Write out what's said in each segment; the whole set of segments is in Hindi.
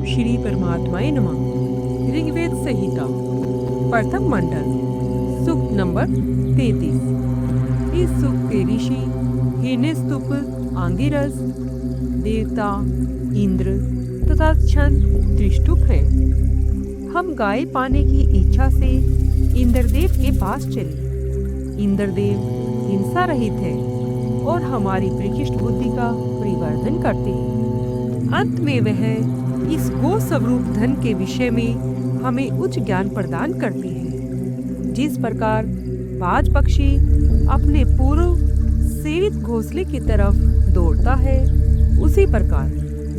ओम श्री परमात्माय नमः। ऋग्वेद संहिता प्रथम मंडल सूक्त नंबर 33। इस सूक्त के ऋषि हिरण्यस्तुप, आंगिरस, देवता इंद्र तथा छंद त्रिष्टुप हैं। हम गाय पाने की इच्छा से इंद्रदेव के पास चले। इंद्रदेव हिंसा रहित है और हमारी परिशिष्ट बुद्धि का परिवर्धन करते हैं। अंत में वह इस गो स्वरूप धन के विषय में हमें उच्च ज्ञान प्रदान करती है। जिस प्रकार बाज पक्षी अपने पूर्व सेवित घोंसले की तरफ दौड़ता है, उसी प्रकार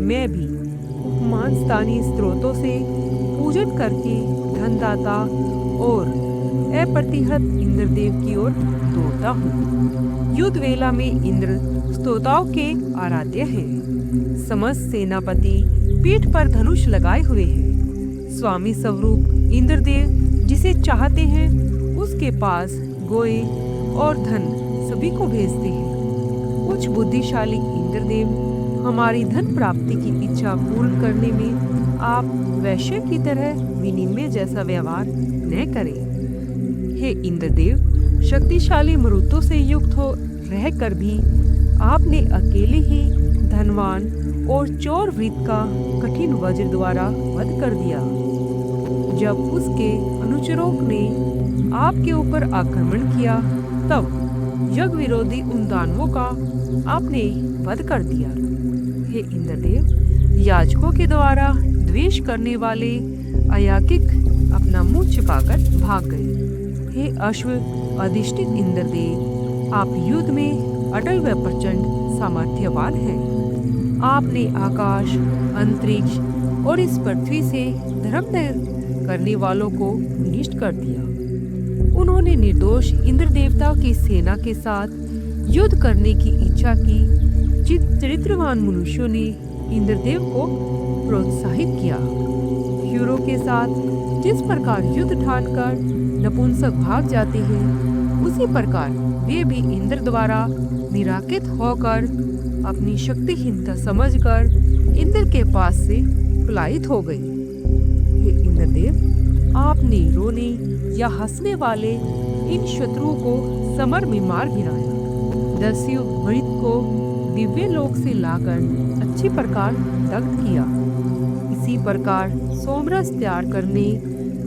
मैं भी उपमान स्थानीय स्रोतों से पूजन करके धनदाता और अप्रतिहत इंद्रदेव की ओर दौड़ता हूँ। युद्ध वेला में इंद्र स्तोताओं के आराध्य हैं। समस्त सेनापति पीठ पर धनुष लगाए हुए हैं। स्वामी स्वरूप इंद्रदेव जिसे चाहते हैं उसके पास गोए और धन सभी को भेजते हैं। उच्च बुद्धिशाली इंद्रदेव हमारी धन प्राप्ति की इच्छा पूर्ण करने में आप वैश्य की तरह विनिमय जैसा व्यवहार न करें। हे इंद्रदेव, शक्तिशाली मरुतों से युक्त हो रहकर भी आपने अकेले ही धनवान और चोर वृत्त का कठिन वज्र द्वारा वध कर दिया। जब उसके अनुचरों ने आपके ऊपर आक्रमण किया, तब यज्ञ विरोधी उन दानवों का आपने वध कर दिया। हे इंद्रदेव, याजकों के द्वारा द्वेष करने वाले अयाकिक अपना मुंह छिपाकर भाग गए। हे अश्व अधिष्ठित इंद्रदेव, आप युद्ध में अटल व प्रचंड सामर्थ्यवान हैं। आपने आकाश, अंतरिक्ष और इस पृथ्वी से धर्म करने वालों को विनष्ट कर दिया। उन्होंने निर्दोष इंद्र देवता की सेना के साथ युद्ध करने की इच्छा की। चरित्रवान मनुष्यों ने इंद्रदेव को प्रोत्साहित किया। ह्यूरों के साथ जिस प्रकार युद्ध ठानकर नपुंसक भाग जाते हैं, उसी प्रकार वे भी इंद्र द्वारा निराकृत होकर अपनी शक्तिहीनता समझकर इंद्र के पास से पलायित हो गए। हे इंद्रदेव, आपने रोने या हंसने वाले इन शत्रुओं को समर में मार गिराया। दस्यु मृत को दिव्य लोक से लाकर अच्छी प्रकार दग्ध किया। इसी प्रकार सोमरस तैयार करने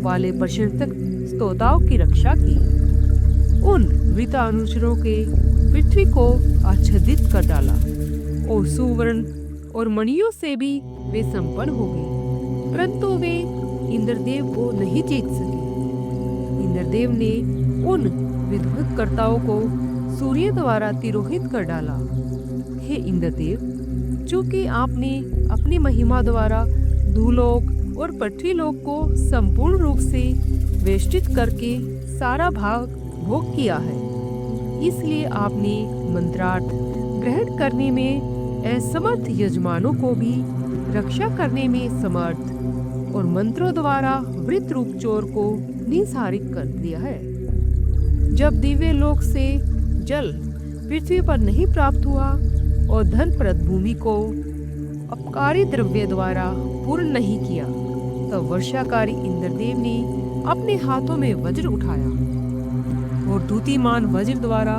वाले प्रशंसक स्तोताओं की रक्षा की। उन वृतानुचरों के पृथ्वी को आच्छादित कर डाला और सुवर्ण और मणियों से भी वे संपन्न हो गए, परंतु वे इंद्रदेव को नहीं जीत सके। इंद्रदेव ने उन विध्वंसकर्ताओं को सूर्य द्वारा तिरोहित कर डाला। हे इंद्रदेव, चूंकि आपने अपनी महिमा द्वारा भूलोक और पृथ्वीलोक को संपूर्ण रूप से वेष्टित करके सारा भाग भोग किया है, इसलिए आपने मंत्रार्थ ग्रहण करने में असमर्थ यजमानों को भी रक्षा करने में समर्थ और मंत्रों द्वारा वृत्त रूप चोर को निसारित कर दिया है। जब दिव्य लोक से जल पृथ्वी पर नहीं प्राप्त हुआ और धन प्रद भूमि को अपकारी द्रव्य द्वारा पूर्ण नहीं किया, तब वर्षाकारी इंद्रदेव ने अपने हाथों में वज्र उठाया और द्युतिमान वज्र द्वारा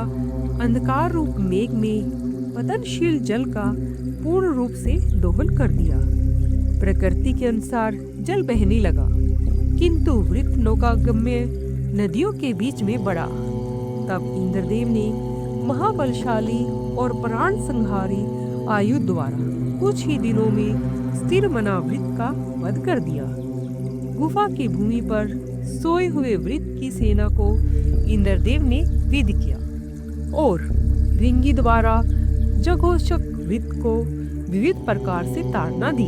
अंधकार रूप मेघ में पतनशील जल का पूर्ण रूप से दोहन कर दिया। प्रकृति के अनुसार जल बहने लगा, किंतु वृत्त नौकागम्य नदियों के बीच में बढ़ा। तब इंद्रदेव ने महाबलशाली और प्राण संहारी आयुध द्वारा कुछ ही दिनों में स्थिर मना वृत्त का वध कर दिया। गुफा की भूमि पर सोए हुए वृत्त की सेना को इंद्रदेव ने विध किया और रिंगी द्वारा जघोषक वृत्त को विविध प्रकार से ताड़ना दी।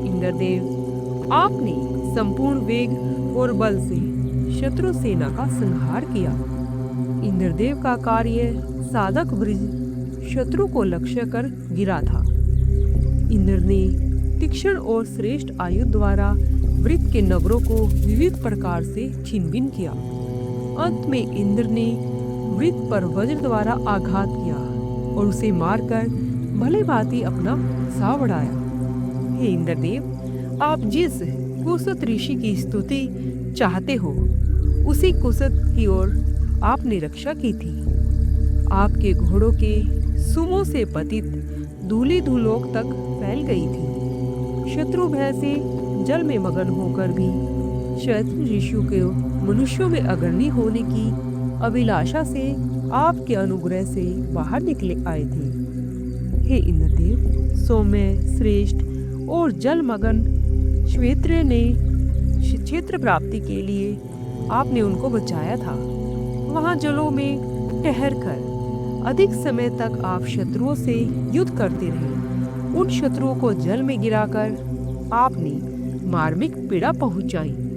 इंद्रदेव, आपने संपूर्ण वेग और बल से शत्रु सेना का संहार किया। इंद्रदेव का कार्य साधक वृज शत्रु को लक्ष्य कर गिरा था। इंद्र ने तीक्ष्ण और श्रेष्ठ आयुध द्वारा वृत्त के नगरों को विविध प्रकार से छिन्न-भिन्न किया। अंत में इंद्र ने वृत्त पर वज्र द्वारा आघात किया और उसे मारकर भले भांति अपना उत्साह बढ़ाया। हे इंद्रदेव, आप जिस कुसुत ऋषि की स्तुति चाहते हो, उसी कुसुत की ओर आपने रक्षा की थी। आपके घोड़ों के सुमों से पतित धूली धूलोक तक फैल गई थी। शत्रु भय से जल में मगन होकर भी शयतान ऋषियों के मनुष्यों में अग्रणी होने की अभिलाषा से आपके अनुग्रह से बाहर निकले आए थे। हे इंद्रदेव, सौम्य, श्रेष्ठ और जलमगन श्वेत्र ने क्षेत्र प्राप्ति के लिए आपने उनको बचाया था। वहां जलों में ठहर कर अधिक समय तक आप शत्रुओं से युद्ध करते रहे। उन शत्रुओं को जल में गिराकर आपने मार्मिक पीड़ा पहुंचाई।